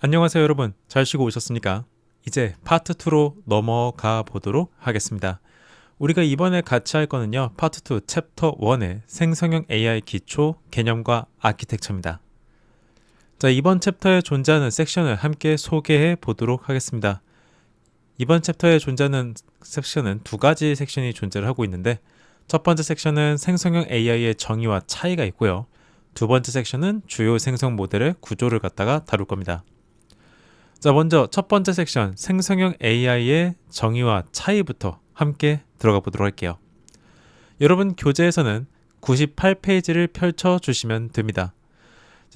안녕하세요 여러분, 잘 쉬고 오셨습니까? 이제 파트 2로 넘어가 보도록 하겠습니다. 우리가 이번에 같이 할 거는요, 파트 2 챕터 1의 생성형 AI 기초 개념과 아키텍처입니다. 자, 이번 챕터에 존재하는 섹션을 함께 소개해 보도록 하겠습니다. 이번 챕터에 존재하는 섹션은 두 가지 섹션이 존재를 하고 있는데, 첫 번째 섹션은 생성형 AI의 정의와 차이가 있고요. 두 번째 섹션은 주요 생성 모델의 구조를 갖다가 다룰 겁니다. 자, 먼저 첫 번째 섹션 생성형 AI의 정의와 차이부터 함께 들어가 보도록 할게요. 여러분 교재에서는 98페이지를 펼쳐 주시면 됩니다.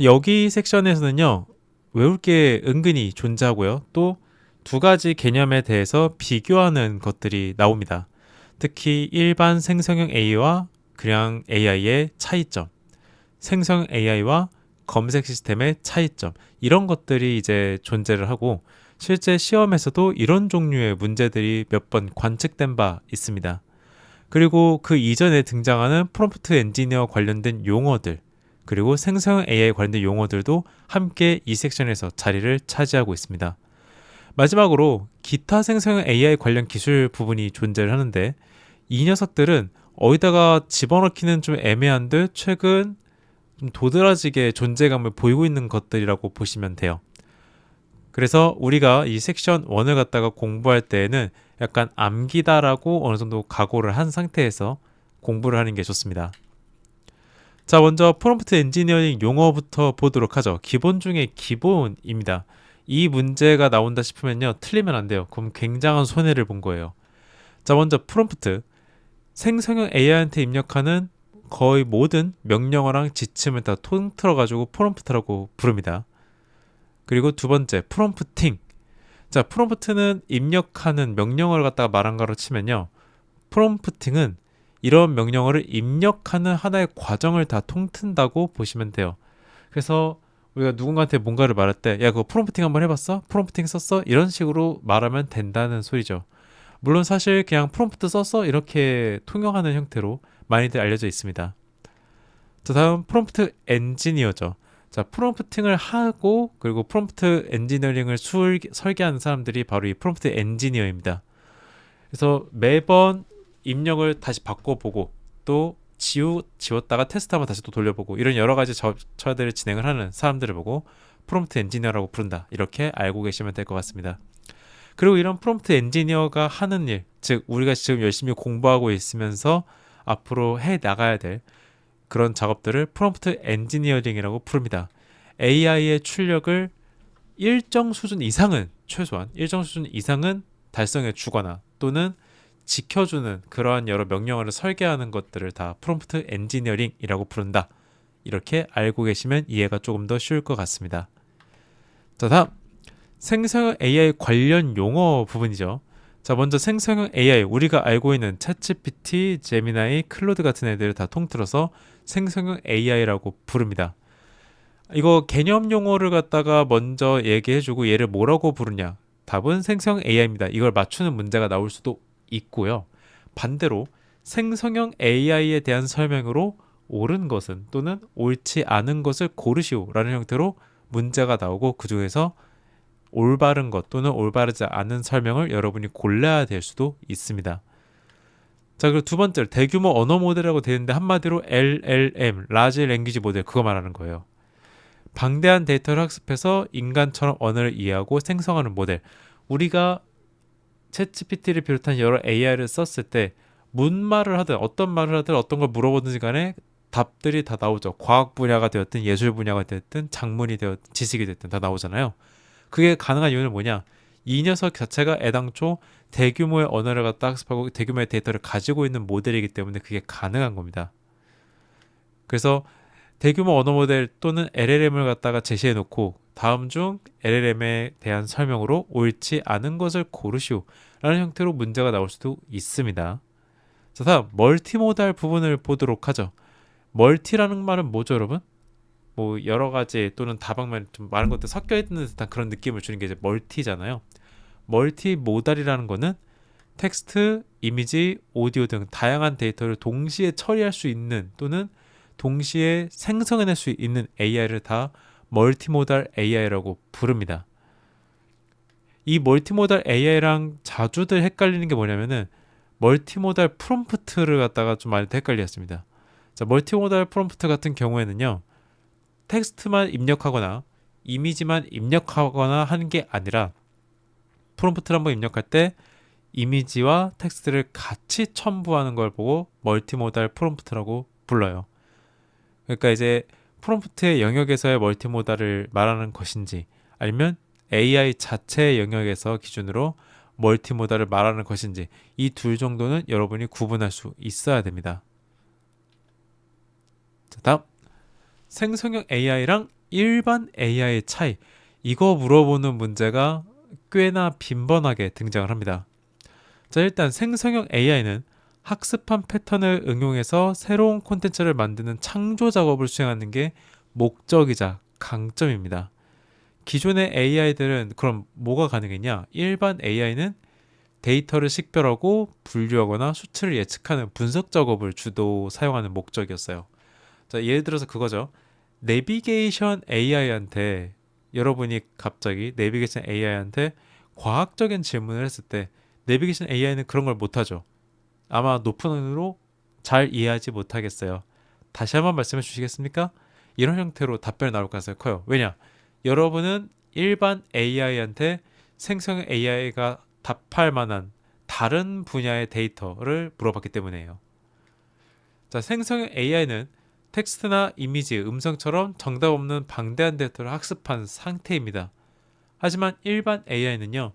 여기 섹션에서는요, 외울 게 은근히 존재하고요. 또 두 가지 개념에 대해서 비교하는 것들이 나옵니다. 특히 일반 생성형 AI와 그냥 AI의 차이점, 생성 AI와 검색 시스템의 차이점, 이런 것들이 이제 존재를 하고, 실제 시험에서도 이런 종류의 문제들이 몇 번 관측된 바 있습니다. 그리고 그 이전에 등장하는 프롬프트 엔지니어 관련된 용어들, 그리고 생성 AI 관련된 용어들도 함께 이 섹션에서 자리를 차지하고 있습니다. 마지막으로 기타 생성 AI 관련 기술 부분이 존재를 하는데, 이 녀석들은 어디다가 집어넣기는 좀 애매한 듯 최근 좀 도드라지게 존재감을 보이고 있는 것들이라고 보시면 돼요. 그래서 우리가 이 섹션 1을 갖다가 공부할 때에는 약간 암기다라고 어느 정도 각오를 한 상태에서 공부를 하는 게 좋습니다. 자, 먼저 프롬프트 엔지니어링 용어부터 보도록 하죠. 기본 중에 기본입니다. 이 문제가 나온다 싶으면요, 틀리면 안 돼요. 그럼 굉장한 손해를 본 거예요. 자, 먼저 프롬프트, 생성형 AI한테 입력하는 거의 모든 명령어랑 지침을 다 통틀어 가지고 프롬프트라고 부릅니다. 그리고 두 번째, 프롬프팅. 자, 프롬프트는 입력하는 명령어를 갖다가 말한 거로 치면요, 프롬프팅은 이런 명령어를 입력하는 하나의 과정을 다 통튼다고 보시면 돼요. 그래서 우리가 누군가한테 뭔가를 말할 때, 야, 그거 프롬프팅 한번 해봤어? 프롬프팅 썼어? 이런 식으로 말하면 된다는 소리죠. 물론 사실 그냥 프롬프트 썼어? 이렇게 통용하는 형태로 많이들 알려져 있습니다. 자, 다음 프롬프트 엔지니어죠. 자, 프롬프팅을 하고 그리고 프롬프트 엔지니어링을 설계하는 사람들이 바로 이 프롬프트 엔지니어입니다. 그래서 매번 입력을 다시 바꿔보고 또 지웠다가 테스트하면 다시 또 돌려보고, 이런 여러 가지 절차들을 진행을 하는 사람들을 보고 프롬프트 엔지니어라고 부른다, 이렇게 알고 계시면 될 것 같습니다. 그리고 이런 프롬프트 엔지니어가 하는 일, 즉 우리가 지금 열심히 공부하고 있으면서 앞으로 해 나가야 될 그런 작업들을 프롬프트 엔지니어링이라고 부릅니다. AI의 출력을 일정 수준 이상은, 최소한 일정 수준 이상은 달성해 주거나 또는 지켜주는 그러한 여러 명령어를 설계하는 것들을 다 프롬프트 엔지니어링이라고 부른다. 이렇게 알고 계시면 이해가 조금 더 쉬울 것 같습니다. 자, 다음 생성형 AI 관련 용어 부분이죠. 자, 먼저 생성형 AI, 우리가 알고 있는 챗GPT, 제미나이, 클로드 같은 애들을 다 통틀어서 생성형 AI라고 부릅니다. 이거 개념 용어를 갖다가 먼저 얘기해주고 얘를 뭐라고 부르냐? 답은 생성 AI입니다. 이걸 맞추는 문제가 나올 수도 있고요. 반대로 생성형 AI에 대한 설명으로 옳은 것은 또는 옳지 않은 것을 고르시오라는 형태로 문제가 나오고, 그 중에서 올바른 것 또는 올바르지 않은 설명을 여러분이 골라야 될 수도 있습니다. 자, 그리고 두 번째로 대규모 언어 모델이라고 되는데, 한마디로 LLM, 라지 랭귀지 모델, 그거 말하는 거예요. 방대한 데이터를 학습해서 인간처럼 언어를 이해하고 생성하는 모델. 우리가 챗GPT를 비롯한 여러 AI를 썼을 때 문말을 하든 어떤 말을 하든 어떤 걸 물어보든지 간에 답들이 다 나오죠. 과학 분야가 되었든 예술 분야가 되었든 작문이 되었든 지식이 됐든 다 나오잖아요. 그게 가능한 이유는 뭐냐? 이 녀석 자체가 애당초 대규모의 언어를 갖다 학습하고 대규모의 데이터를 가지고 있는 모델이기 때문에 그게 가능한 겁니다. 그래서 대규모 언어 모델 또는 LLM을 갖다가 제시해 놓고 다음 중 LLM에 대한 설명으로 옳지 않은 것을 고르시오 라는 형태로 문제가 나올 수도 있습니다. 자, 다음 멀티모달 부분을 보도록 하죠. 멀티라는 말은 뭐죠, 여러분? 뭐 여러 가지 또는 다방면 좀 많은 것들 섞여 있는 듯한 그런 느낌을 주는 게 이제 멀티잖아요. 멀티모달이라는 거는 텍스트, 이미지, 오디오 등 다양한 데이터를 동시에 처리할 수 있는 또는 동시에 생성해낼 수 있는 AI를 다 멀티모달 AI라고 부릅니다. 이 멀티모달 AI랑 자주들 헷갈리는 게 뭐냐면은 멀티모달 프롬프트를 갖다가 좀 많이 헷갈렸습니다. 자, 멀티모달 프롬프트 같은 경우에는요, 텍스트만 입력하거나 이미지만 입력하거나 하는 게 아니라 프롬프트를 한번 입력할 때 이미지와 텍스트를 같이 첨부하는 걸 보고 멀티모달 프롬프트라고 불러요. 그러니까 이제 프롬프트의 영역에서의 멀티모달을 말하는 것인지 아니면 AI 자체의 영역에서 기준으로 멀티모달을 말하는 것인지 이 둘 정도는 여러분이 구분할 수 있어야 됩니다. 자, 다음 생성형 AI랑 일반 AI의 차이, 이거 물어보는 문제가 꽤나 빈번하게 등장을 합니다. 자, 일단 생성형 AI는 학습한 패턴을 응용해서 새로운 콘텐츠를 만드는 창조 작업을 수행하는 게 목적이자 강점입니다. 기존의 AI들은 그럼 뭐가 가능했냐? 일반 AI는 데이터를 식별하고 분류하거나 수치를 예측하는 분석 작업을 주로 사용하는 목적이었어요. 자, 예를 들어서 그거죠. 내비게이션 AI한테 여러분이 갑자기 내비게이션 AI한테 과학적인 질문을 했을 때 내비게이션 AI는 그런 걸 못하죠. 아마 높은 확률로 잘 이해하지 못하겠어요. 다시 한번 말씀해 주시겠습니까? 이런 형태로 답변이 나올 가능성이 커요. 왜냐? 여러분은 일반 AI한테 생성 AI가 답할 만한 다른 분야의 데이터를 물어봤기 때문이에요. 자, 생성 AI는 텍스트나 이미지, 음성처럼 정답 없는 방대한 데이터를 학습한 상태입니다. 하지만 일반 AI는요,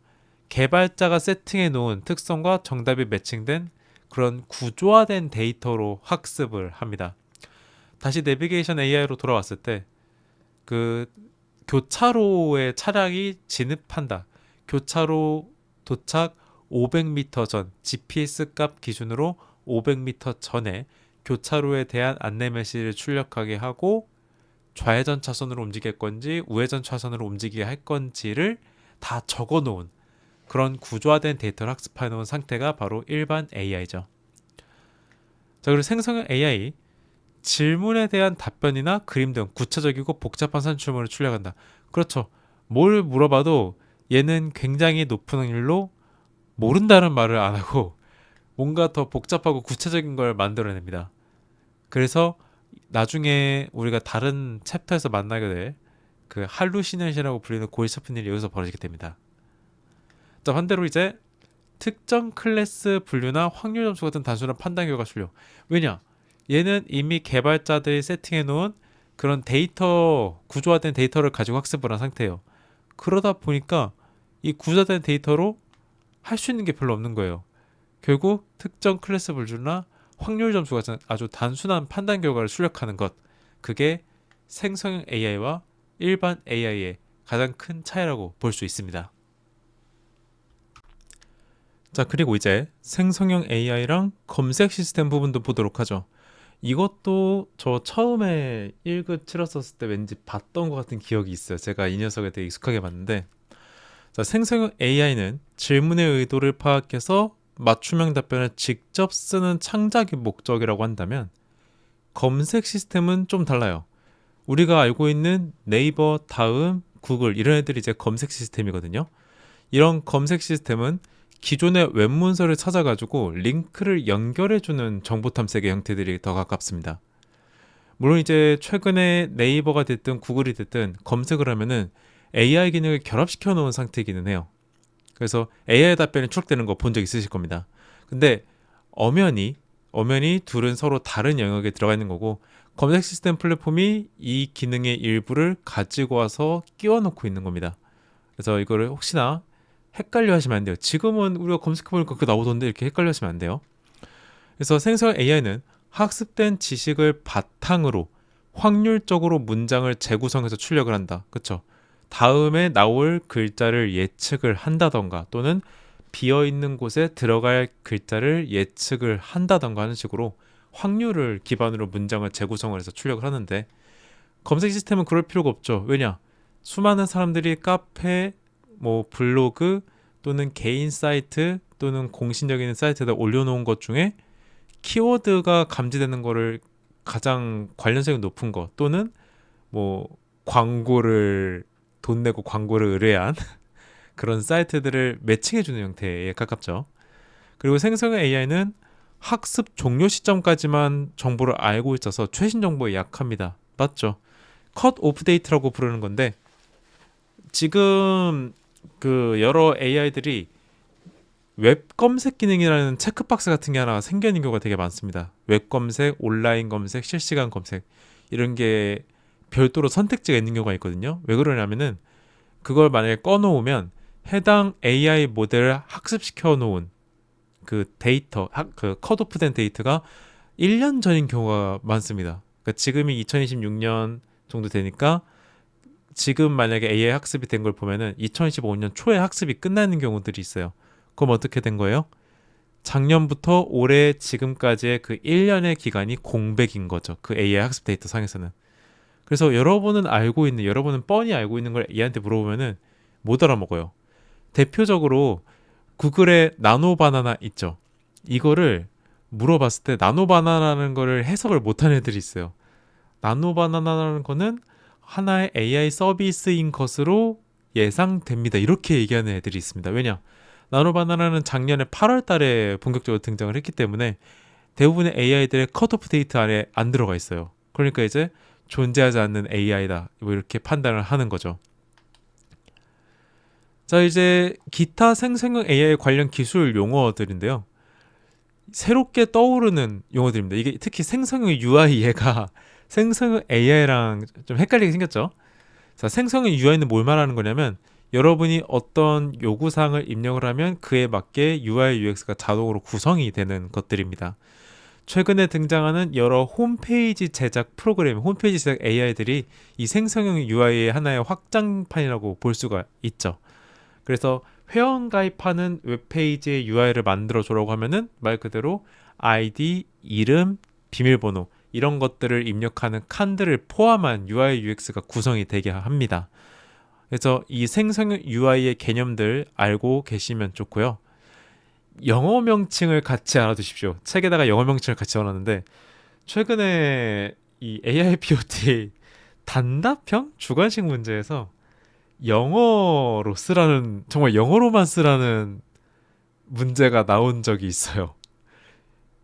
개발자가 세팅해 놓은 특성과 정답이 매칭된 그런 구조화된 데이터로 학습을 합니다. 다시 내비게이션 AI로 돌아왔을 때 그 교차로에 차량이 진입한다. 교차로 도착 500m 전, GPS 값 기준으로 500m 전에 교차로에 대한 안내 메시지를 출력하게 하고 좌회전 차선으로 움직일 건지 우회전 차선으로 움직이게 할 건지를 다 적어 놓은 그런 구조화된 데이터를 학습해 놓은 상태가 바로 일반 AI죠. 자, 그리고 생성형 AI, 질문에 대한 답변이나 그림 등 구체적이고 복잡한 산출물을 출력한다. 그렇죠. 뭘 물어봐도 얘는 굉장히 높은 확률로 모른다는 말을 안 하고 뭔가 더 복잡하고 구체적인 걸 만들어냅니다. 그래서 나중에 우리가 다른 챕터에서 만나게 될 그 할루시네이션이라고 불리는 고의 싶은 일이 여기서 벌어지게 됩니다. 자, 반대로 이제 특정 클래스 분류나 확률 점수 같은 단순한 판단 결과 출력. 왜냐? 얘는 이미 개발자들이 세팅해 놓은 그런 데이터, 구조화된 데이터를 가지고 학습을 한 상태예요. 그러다 보니까 이 구조화된 데이터로 할 수 있는 게 별로 없는 거예요. 결국 특정 클래스 분류나 확률 점수 같은 아주 단순한 판단 결과를 출력하는 것, 그게 생성형 AI와 일반 AI의 가장 큰 차이라고 볼 수 있습니다. 자, 그리고 이제 생성형 AI랑 검색 시스템 부분도 보도록 하죠. 이것도 저 처음에 1급 치렀었을 때 왠지 봤던 것 같은 기억이 있어요. 제가 이 녀석에 되게 익숙하게 봤는데, 자, 생성형 AI는 질문의 의도를 파악해서 맞춤형 답변을 직접 쓰는 창작이 목적이라고 한다면, 검색 시스템은 좀 달라요. 우리가 알고 있는 네이버, 다음, 구글 이런 애들이 이제 검색 시스템이거든요. 이런 검색 시스템은 기존의 웹문서를 찾아가지고 링크를 연결해주는 정보 탐색의 형태들이 더 가깝습니다. 물론 이제 최근에 네이버가 됐든 구글이 됐든 검색을 하면은 AI 기능을 결합시켜 놓은 상태이기는 해요. 그래서 AI 답변이 출력되는 거 본 적 있으실 겁니다. 근데 엄연히 둘은 서로 다른 영역에 들어가 있는 거고, 검색 시스템 플랫폼이 이 기능의 일부를 가지고 와서 끼워 넣고 있는 겁니다. 그래서 이거를 혹시나 헷갈려 하시면 안 돼요. 지금은 우리가 검색해보니까 그게 나오던데 이렇게 헷갈려 하시면 안 돼요. 그래서 생성 AI는 학습된 지식을 바탕으로 확률적으로 문장을 재구성해서 출력을 한다. 그렇죠? 다음에 나올 글자를 예측을 한다던가 또는 비어있는 곳에 들어갈 글자를 예측을 한다던가 하는 식으로 확률을 기반으로 문장을 재구성을 해서 출력을 하는데, 검색 시스템은 그럴 필요가 없죠. 왜냐? 수많은 사람들이 카페, 뭐 블로그 또는 개인 사이트 또는 공신력 있는 사이트에다 올려놓은 것 중에 키워드가 감지되는 거를 가장 관련성이 높은 것, 또는 뭐 광고를 돈 내고 광고를 의뢰한 그런 사이트들을 매칭해주는 형태에 가깝죠. 그리고 생성형 AI는 학습 종료 시점까지만 정보를 알고 있어서 최신 정보에 약합니다. 맞죠? 컷 오프 데이트라고 부르는 건데 지금 그 여러 AI들이 웹 검색 기능이라는 체크박스 같은 게 하나 생겨 있는 경우가 되게 많습니다. 웹 검색, 온라인 검색, 실시간 검색 이런 게 별도로 선택지가 있는 경우가 있거든요. 왜 그러냐면은 그걸 만약에 꺼놓으면 해당 AI 모델을 학습시켜 놓은 그 데이터, 그 컷오프된 데이터가 1년 전인 경우가 많습니다. 그러니까 지금이 2026년 정도 되니까 지금 만약에 AI 학습이 된 걸 보면은 2025년 초에 학습이 끝나는 경우들이 있어요. 그럼 어떻게 된 거예요? 작년부터 올해 지금까지의 그 1년의 기간이 공백인 거죠. 그 AI 학습 데이터 상에서는. 그래서 여러분은 뻔히 알고 있는 걸 얘한테 물어보면은 못 알아먹어요. 대표적으로 구글의 나노 바나나 있죠. 이거를 물어봤을 때 나노 바나나라는 거를 해석을 못하는 애들이 있어요. 나노 바나나라는 거는 하나의 AI 서비스인 것으로 예상됩니다. 이렇게 얘기하는 애들이 있습니다. 왜냐? 나노 바나나는 작년에 8월 달에 본격적으로 등장을 했기 때문에 대부분의 AI들의 컷오프 데이트 안에 안 들어가 있어요. 그러니까 이제 존재하지 않는 AI다. 뭐 이렇게 판단을 하는 거죠. 자, 이제 기타 생성형 AI 관련 기술 용어들인데요. 새롭게 떠오르는 용어들입니다. 이게 특히 생성형 UI 얘가 생성형 AI랑 좀 헷갈리게 생겼죠. 자, 생성형 UI는 뭘 말하는 거냐면 여러분이 어떤 요구사항을 입력을 하면 그에 맞게 UI, UX가 자동으로 구성이 되는 것들입니다. 최근에 등장하는 여러 홈페이지 제작 프로그램, 홈페이지 제작 AI들이 이 생성형 UI의 하나의 확장판이라고 볼 수가 있죠. 그래서 회원 가입하는 웹페이지의 UI를 만들어 주라고 하면은 말 그대로 아이디, 이름, 비밀번호 이런 것들을 입력하는 칸들을 포함한 UI, UX가 구성이 되게 합니다. 그래서 이 생성형 UI의 개념들 알고 계시면 좋고요. 영어 명칭을 같이 알아두십시오. 책에다가 영어 명칭을 같이 적어놨는데 최근에 이 AI POT 단답형 주관식 문제에서 영어로 쓰라는 정말 영어로만 쓰라는 문제가 나온 적이 있어요.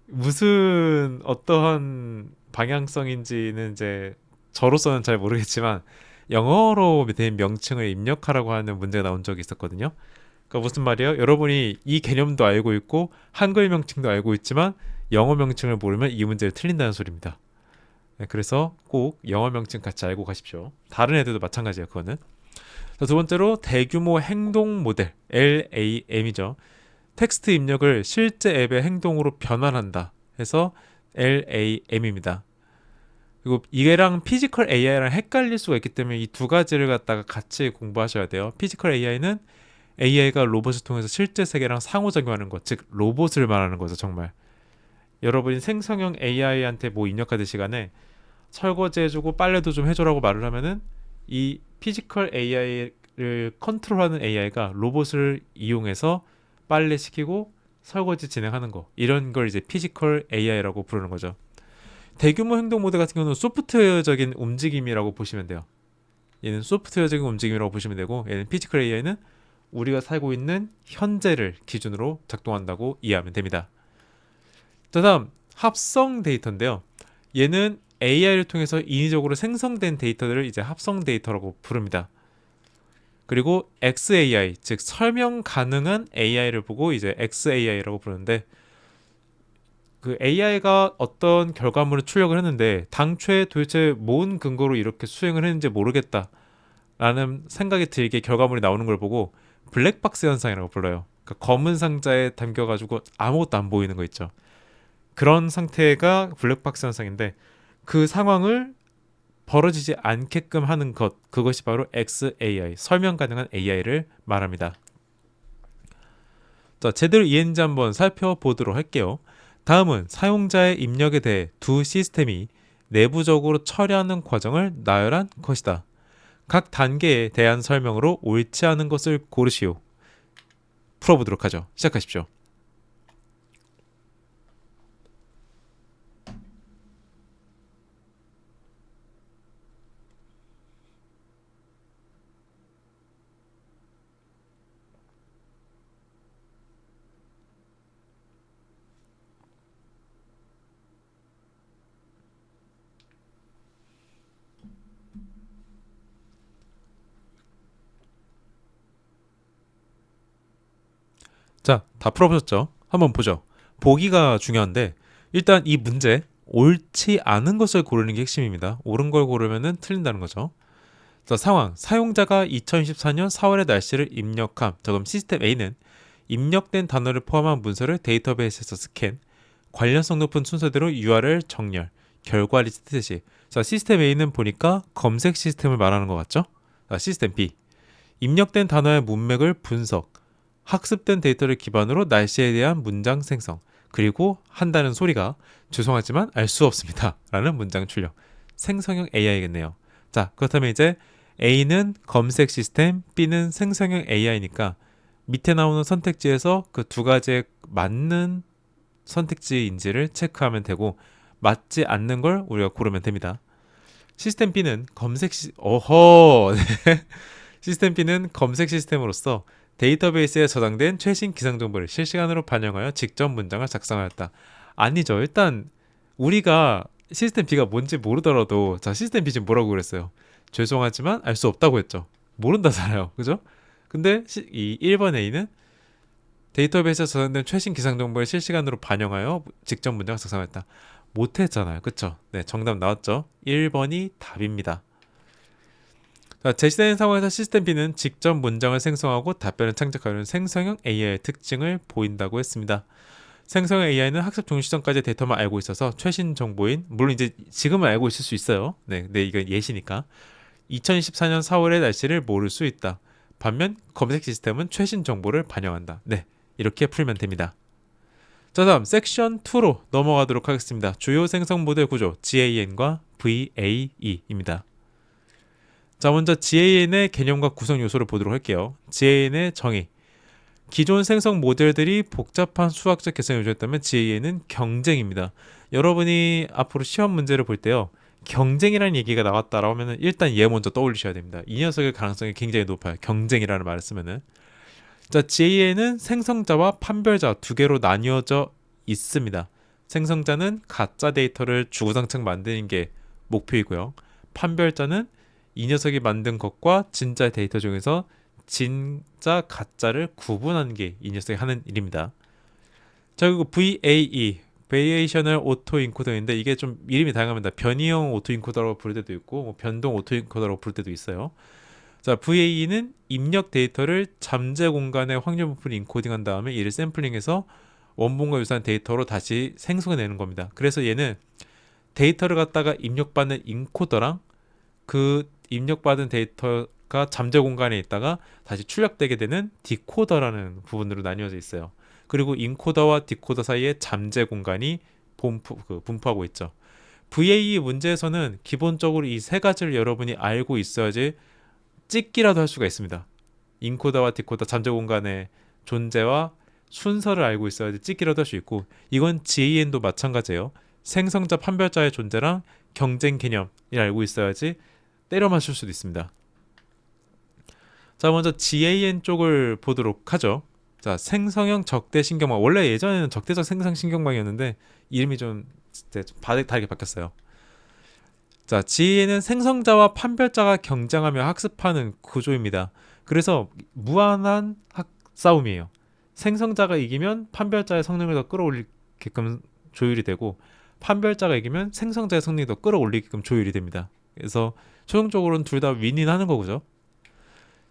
무슨 어떠한 방향성인지는 이제 저로서는 잘 모르겠지만 영어로 된 명칭을 입력하라고 하는 문제가 나온 적이 있었거든요. 그러니까 무슨 말이에요? 여러분이 이 개념도 알고 있고 한글 명칭도 알고 있지만 영어 명칭을 모르면 이 문제를 틀린다는 소리입니다. 네, 그래서 꼭 영어 명칭 같이 알고 가십시오. 다른 애들도 마찬가지예요. 그거는. 자, 두 번째로 대규모 행동 모델 LAM이죠. 텍스트 입력을 실제 앱의 행동으로 변환한다 해서 LAM입니다. 그리고 이게랑 피지컬 AI랑 헷갈릴 수가 있기 때문에 이 두 가지를 갖다가 같이 공부하셔야 돼요. 피지컬 AI는 AI가 로봇을 통해서 실제 세계랑 상호작용하는 것, 즉 로봇을 말하는 거죠. 정말 여러분이 생성형 AI한테 뭐 입력하듯 시간에 설거지해주고 빨래도 좀 해줘라고 말을 하면은 이 피지컬 AI를 컨트롤하는 AI가 로봇을 이용해서 빨래 시키고 설거지 진행하는 거 이런 걸 이제 피지컬 AI라고 부르는 거죠. 대규모 행동 모드 같은 경우는 소프트웨어적인 움직임이라고 보시면 돼요. 얘는 소프트웨어적인 움직임이라고 보시면 되고 얘는 피지컬 AI는 우리가 살고 있는 현재를 기준으로 작동한다고 이해하면 됩니다. 자, 다음 합성 데이터인데요. 얘는 AI를 통해서 인위적으로 생성된 데이터들을 이제 합성 데이터라고 부릅니다. 그리고 XAI, 즉 설명 가능한 AI를 보고 이제 XAI라고 부르는데 그 AI가 어떤 결과물을 출력을 했는데 당초에 도대체 뭔 근거로 이렇게 수행을 했는지 모르겠다라는 생각이 들게 결과물이 나오는 걸 보고 블랙박스 현상이라고 불러요. 그러니까 검은 상자에 담겨가지고 아무것도 안 보이는 거 있죠. 그런 상태가 블랙박스 현상인데 그 상황을 벌어지지 않게끔 하는 것, 그것이 바로 XAI, 설명 가능한 AI를 말합니다. 자, 제대로 이해했는지 한번 살펴보도록 할게요. 다음은 사용자의 입력에 대해 두 시스템이 내부적으로 처리하는 과정을 나열한 것이다. 각 단계에 대한 설명으로 옳지 않은 것을 고르시오. 풀어보도록 하죠. 시작하십시오. 다 풀어보셨죠? 한번 보죠. 보기가 중요한데 일단 이 문제 옳지 않은 것을 고르는 게 핵심입니다. 옳은 걸 고르면은 틀린다는 거죠. 자, 상황. 사용자가 2024년 4월의 날씨를 입력함. 자, 그럼 시스템 A는 입력된 단어를 포함한 문서를 데이터베이스에서 스캔, 관련성 높은 순서대로 URL 정렬, 결과 리스트 시. 자, 시스템 A는 보니까 검색 시스템을 말하는 것 같죠? 자, 시스템 B. 입력된 단어의 문맥을 분석, 학습된 데이터를 기반으로 날씨에 대한 문장 생성, 그리고 한다는 소리가 죄송하지만 알 수 없습니다. 라는 문장 출력. 생성형 AI겠네요. 자, 그렇다면 이제 A는 검색 시스템, B는 생성형 AI니까 밑에 나오는 선택지에서 그 두 가지에 맞는 선택지인지를 체크하면 되고 맞지 않는 걸 우리가 고르면 됩니다. 시스템 B는 시스템 B는 검색 시스템으로서 데이터베이스에 저장된 최신 기상 정보를 실시간으로 반영하여 직접 문장을 작성하였다. 아니죠. 일단 우리가 시스템 B가 뭔지 모르더라도 자, 시스템 B 지금 뭐라고 그랬어요? 죄송하지만 알 수 없다고 했죠. 모른다잖아요. 그죠? 근데 이 1번 A는 데이터베이스에 저장된 최신 기상 정보를 실시간으로 반영하여 직접 문장을 작성했다. 못했잖아요. 그쵸? 네, 정답 나왔죠? 1번이 답입니다. 자, 제시되는 상황에서 시스템 B는 직접 문장을 생성하고 답변을 창작하는 생성형 AI의 특징을 보인다고 했습니다. 생성형 AI는 학습 종료 시점까지 데이터만 알고 있어서 최신 정보인, 물론 이제 지금은 알고 있을 수 있어요. 네, 근데 이건 예시니까. 2024년 4월의 날씨를 모를 수 있다. 반면 검색 시스템은 최신 정보를 반영한다. 네, 이렇게 풀면 됩니다. 자, 다음 섹션 2로 넘어가도록 하겠습니다. 주요 생성 모델 구조 GAN과 VAE입니다. 자, 먼저 GAN의 개념과 구성 요소를 보도록 할게요. GAN의 정의. 기존 생성 모델들이 복잡한 수학적 계산을 요구했다면 GAN은 경쟁입니다. 여러분이 앞으로 시험 문제를 볼 때요. 경쟁이라는 얘기가 나왔다라고 하면 일단 얘 먼저 떠올리셔야 됩니다. 이 녀석의 가능성이 굉장히 높아요. 경쟁이라는 말을 쓰면은. 자, GAN은 생성자와 판별자 두 개로 나뉘어져 있습니다. 생성자는 가짜 데이터를 주구장창 만드는 게 목표이고요. 판별자는 이 녀석이 만든 것과 진짜 데이터 중에서 진짜 가짜를 구분하는 게 이 녀석이 하는 일입니다. 자, 그리고 VAE Variational Autoencoder인데 이게 좀 이름이 다양합니다. 변이형 오토인코더라고 부를 때도 있고 뭐 변동 오토인코더라고 부를 때도 있어요. 자, VAE는 입력 데이터를 잠재 공간의 확률 부분을 인코딩한 다음에 이를 샘플링해서 원본과 유사한 데이터로 다시 생성해내는 겁니다. 그래서 얘는 데이터를 갖다가 입력받는 인코더랑 그 입력받은 데이터가 잠재 공간에 있다가 다시 출력되게 되는 디코더라는 부분으로 나뉘어져 있어요. 그리고 인코더와 디코더 사이에 잠재 공간이 분포하고 있죠. VAE 문제에서는 기본적으로 이 세 가지를 여러분이 알고 있어야지 찍기라도 할 수가 있습니다. 인코더와 디코더 잠재 공간의 존재와 순서를 알고 있어야지 찍기라도 할 수 있고, 이건 GAN도 마찬가지예요. 생성자 판별자의 존재랑 경쟁 개념을 알고 있어야지 때려 맞출 수도 있습니다. 자, 먼저 GAN 쪽을 보도록 하죠. 자, 생성형 적대 신경망. 원래 예전에는 적대적 생성 신경망이었는데 이름이 좀 다르게 바뀌었어요. 자, GAN은 생성자와 판별자가 경쟁하며 학습하는 구조입니다. 그래서 무한한 싸움이에요. 생성자가 이기면 판별자의 성능을 더 끌어올리게끔 조율이 되고, 판별자가 이기면 생성자의 성능이 더 끌어올리게끔 조율이 됩니다. 그래서 최종적으로는 둘 다 윈윈하는 거죠.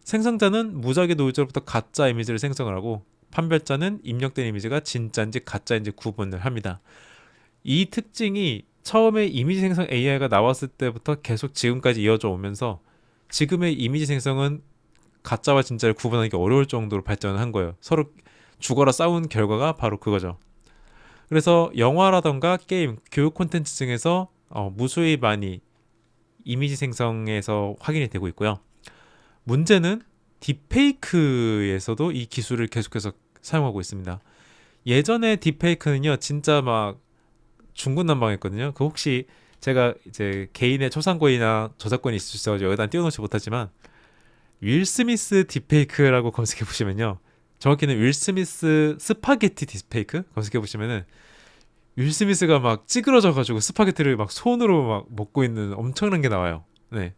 생성자는 무작위 노이즈로부터 가짜 이미지를 생성을 하고, 판별자는 입력된 이미지가 진짜인지 가짜인지 구분을 합니다. 이 특징이 처음에 이미지 생성 AI가 나왔을 때부터 계속 지금까지 이어져 오면서 지금의 이미지 생성은 가짜와 진짜를 구분하기 어려울 정도로 발전을 한 거예요. 서로 죽어라 싸운 결과가 바로 그거죠. 그래서 영화라던가 게임, 교육 콘텐츠 중에서 무수히 많이 이미지 생성에서 확인이 되고 있고요. 문제는 딥페이크에서도 이 기술을 계속해서 사용하고 있습니다. 예전에 딥페이크는요, 진짜 막 중구난방했거든요. 그 혹시 제가 이제 개인의 초상권이나 저작권이 있을 수 있어서 여기다 띄워놓지 못하지만 윌 스미스 딥페이크라고 검색해 보시면요, 정확히는 윌 스미스 스파게티 딥페이크 검색해 보시면은 윌 스미스가 막 찌그러져 가지고 스파게티를 막 손으로 막 먹고 있는 엄청난 게 나와요. 네.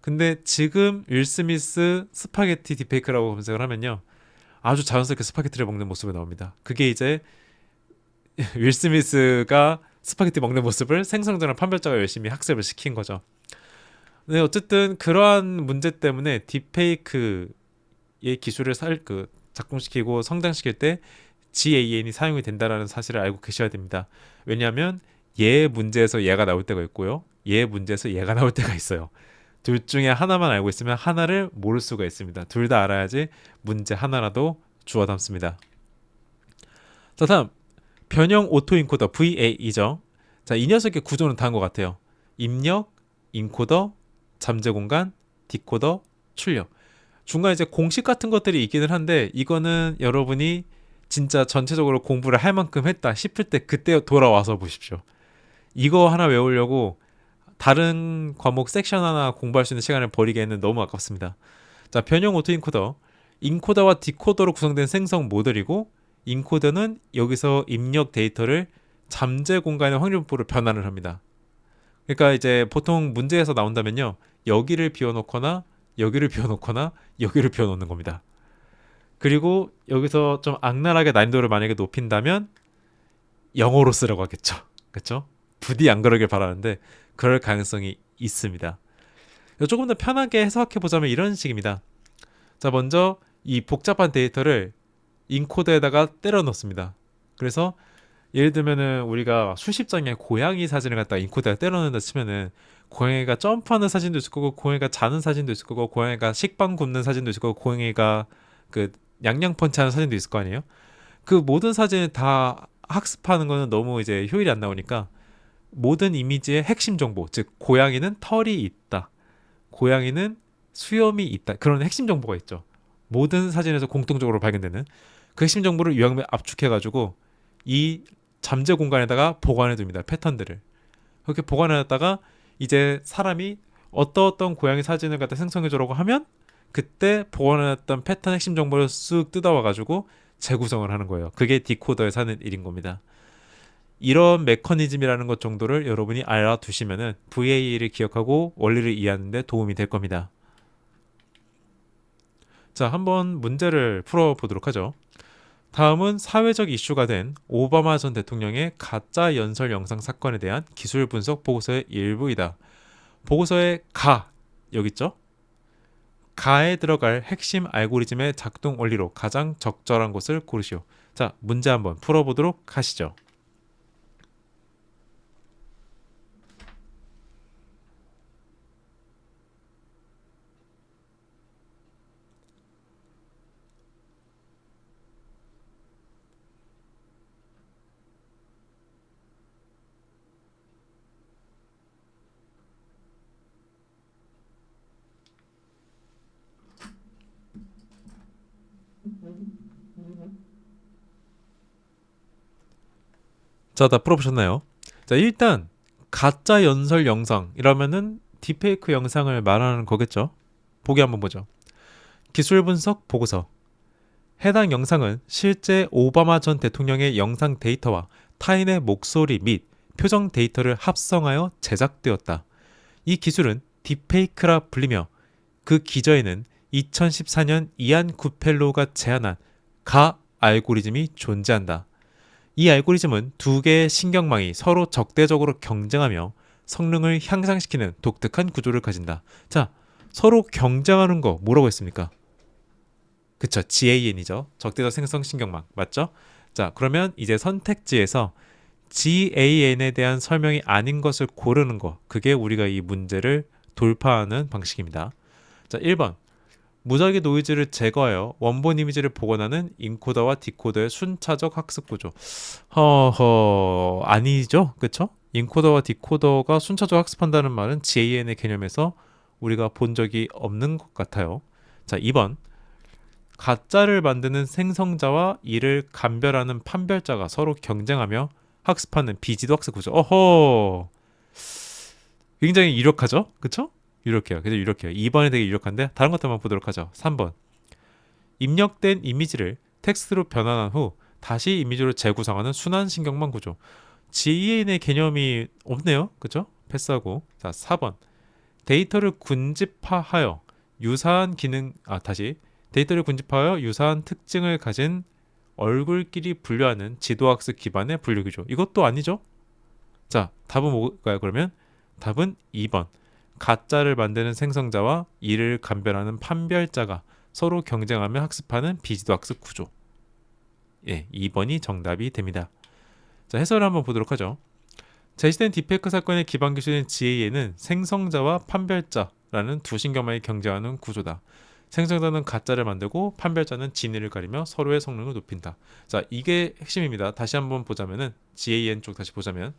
근데 지금 윌 스미스 스파게티 딥페이크라고 검색을 하면요, 아주 자연스럽게 스파게티를 먹는 모습이 나옵니다. 그게 이제 윌 스미스가 스파게티 먹는 모습을 생성자랑 판별자가 열심히 학습을 시킨 거죠. 네, 어쨌든 그러한 문제 때문에 딥페이크의 기술을 작동시키고 성장시킬 때 GAN이 사용이 된다라는 사실을 알고 계셔야 됩니다. 왜냐하면 얘 문제에서 얘가 나올 때가 있고요. 얘 문제에서 얘가 나올 때가 있어요. 둘 중에 하나만 알고 있으면 하나를 모를 수가 있습니다. 둘 다 알아야지 문제 하나라도 주워 담습니다. 자, 다음 변형 오토인코더 VA이죠. 자, 이 녀석의 구조는 다음 것 같아요. 입력, 인코더, 잠재 공간, 디코더, 출력. 중간에 이제 공식 같은 것들이 있기는 한데 이거는 여러분이 진짜 전체적으로 공부를 할 만큼 했다 싶을 때 그때 돌아와서 보십시오. 이거 하나 외우려고 다른 과목 섹션 하나 공부할 수 있는 시간을 버리기에는 너무 아깝습니다. 자, 변형 오토인코더. 인코더와 디코더로 구성된 생성 모델이고 인코더는 여기서 입력 데이터를 잠재 공간의 확률분포로 변환을 합니다. 그러니까 이제 보통 문제에서 나온다면요. 여기를 비워놓거나 여기를 비워놓거나 여기를 비워놓는 겁니다. 그리고 여기서 좀 악랄하게 난이도를 만약에 높인다면 영어로 쓰라고 하겠죠. 그렇죠? 부디 안 그러길 바라는데 그럴 가능성이 있습니다. 조금 더 편하게 해석해 보자면 이런 식입니다. 자, 먼저 이 복잡한 데이터를 인코더에다가 때려 넣습니다. 그래서 예를 들면은 우리가 수십 장의 고양이 사진을 갖다가 인코더에 때려 넣는다 치면은 고양이가 점프하는 사진도 있을 거고 고양이가 자는 사진도 있을 거고 고양이가 식빵 굽는 사진도 있을 거고 고양이가 그 양양 펀치하는 사진도 있을 거 아니에요? 그 모든 사진을 다 학습하는 거는 너무 이제 효율이 안 나오니까 모든 이미지의 핵심 정보, 즉 고양이는 털이 있다, 고양이는 수염이 있다, 그런 핵심 정보가 있죠. 모든 사진에서 공통적으로 발견되는 그 핵심 정보를 유형에 압축해가지고 이 잠재 공간에다가 보관해 둡니다. 패턴들을 그렇게 보관해놨다가 이제 사람이 어떤 고양이 사진을 갖다 생성해주라고 하면 그때 보관해놨던 패턴 핵심 정보를 쓱 뜯어와가지고 재구성을 하는 거예요. 그게 디코더에 사는 일인 겁니다. 이런 메커니즘이라는 것 정도를 여러분이 알아두시면은 VA를 기억하고 원리를 이해하는 데 도움이 될 겁니다. 자, 한번 문제를 풀어보도록 하죠. 다음은 사회적 이슈가 된 오바마 전 대통령의 가짜 연설 영상 사건에 대한 기술 분석 보고서의 일부이다. 보고서의 여기 있죠? 가에 들어갈 핵심 알고리즘의 작동 원리로 가장 적절한 것을 고르시오. 자, 문제 한번 풀어보도록 하시죠. 자, 다 풀어보셨나요? 자, 일단 가짜 연설 영상이라면은 딥페이크 영상을 말하는 거겠죠. 보기 한번 보죠. 기술 분석 보고서. 해당 영상은 실제 오바마 전 대통령의 영상 데이터와 타인의 목소리 및 표정 데이터를 합성하여 제작되었다. 이 기술은 딥페이크라 불리며 그 기저에는 2014년 이안 굿펠로우가 제안한 가 알고리즘이 존재한다. 이 알고리즘은 두 개의 신경망이 서로 적대적으로 경쟁하며 성능을 향상시키는 독특한 구조를 가진다. 자, 서로 경쟁하는 거 뭐라고 했습니까? 그쵸, GAN이죠. 적대적 생성 신경망 맞죠? 자, 그러면 이제 선택지에서 GAN에 대한 설명이 아닌 것을 고르는 거, 그게 우리가 이 문제를 돌파하는 방식입니다. 자, 1번 무작위 노이즈를 제거하여 원본 이미지를 복원하는 인코더와 디코더의 순차적 학습 구조. 아니죠, 그쵸? 인코더와 디코더가 순차적 학습한다는 말은 GAN의 개념에서 우리가 본 적이 없는 것 같아요. 자, 2번 가짜를 만드는 생성자와 이를 감별하는 판별자가 서로 경쟁하며 학습하는 비지도 학습 구조. 굉장히 유력하죠? 그쵸? 유력해요. 그래서 유력해요. 2번이 되게 유력한데 다른 것도 한번 보도록 하죠. 3번 입력된 이미지를 텍스트로 변환한 후 다시 이미지로 재구성하는 순환 신경망 구조. GAN의 개념이 없네요. 그쵸? 패스하고. 자, 4번 데이터를 군집화하여 유사한 기능 다시 데이터를 군집하여 유사한 특징을 가진 얼굴끼리 분류하는 지도학습 기반의 분류기조. 이것도 아니죠? 자, 답은 뭘까요? 그러면 답은 2번. 가짜를 만드는 생성자와 이를 감별하는 판별자가 서로 경쟁하며 학습하는 비지도학습 구조. 예, 2번이 정답이 됩니다. 자, 해설을 한번 보도록 하죠. 제시된 딥페이크 사건의 기반 기술인 GAN은 생성자와 판별자라는 두 신경망이 경쟁하는 구조다. 생성자는 가짜를 만들고 판별자는 진위를 가리며 서로의 성능을 높인다. 자, 이게 핵심입니다. 다시 한번 보자면은 GAN 쪽 다시 보자면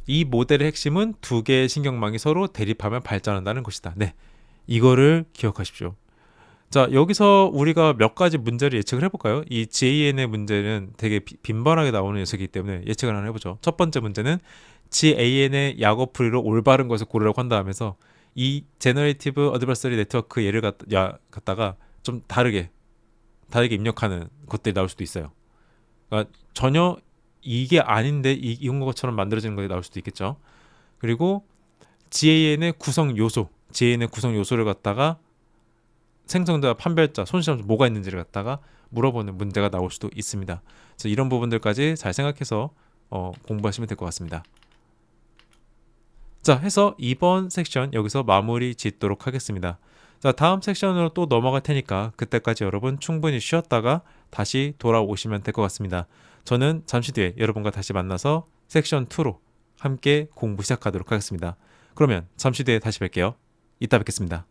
이 모델의 핵심은 두 개의 신경망이 서로 대립하며 발전한다는 것이다. 네, 이거를 기억하십시오. 자, 여기서 우리가 몇 가지 문제를 예측을 해볼까요? 이 GAN의 문제는 되게 빈번하게 나오는 녀석이기 때문에 예측을 하나 해보죠. 첫 번째 문제는 GAN의 약어풀이로 올바른 것을 고르라고 한다 하면서 이 제너레이티브 어드버서리 네트워크 예를 갖다가 좀 다르게 입력하는 것들이 나올 수도 있어요. 그러니까 전혀 이게 아닌데 이런 것처럼 만들어지는 것이 나올 수도 있겠죠. 그리고 GAN의 구성 요소를 갖다가 생성자와 판별자, 손실함수 뭐가 있는지를 갖다가 물어보는 문제가 나올 수도 있습니다. 그래서 이런 부분들까지 잘 생각해서 공부하시면 될 것 같습니다. 자, 해서 이번 섹션 여기서 마무리 짓도록 하겠습니다. 자, 다음 섹션으로 또 넘어갈 테니까 그때까지 여러분 충분히 쉬었다가 다시 돌아오시면 될 것 같습니다. 저는 잠시 뒤에 여러분과 다시 만나서 섹션 2로 함께 공부 시작하도록 하겠습니다. 그러면 잠시 뒤에 다시 뵐게요. 이따 뵙겠습니다.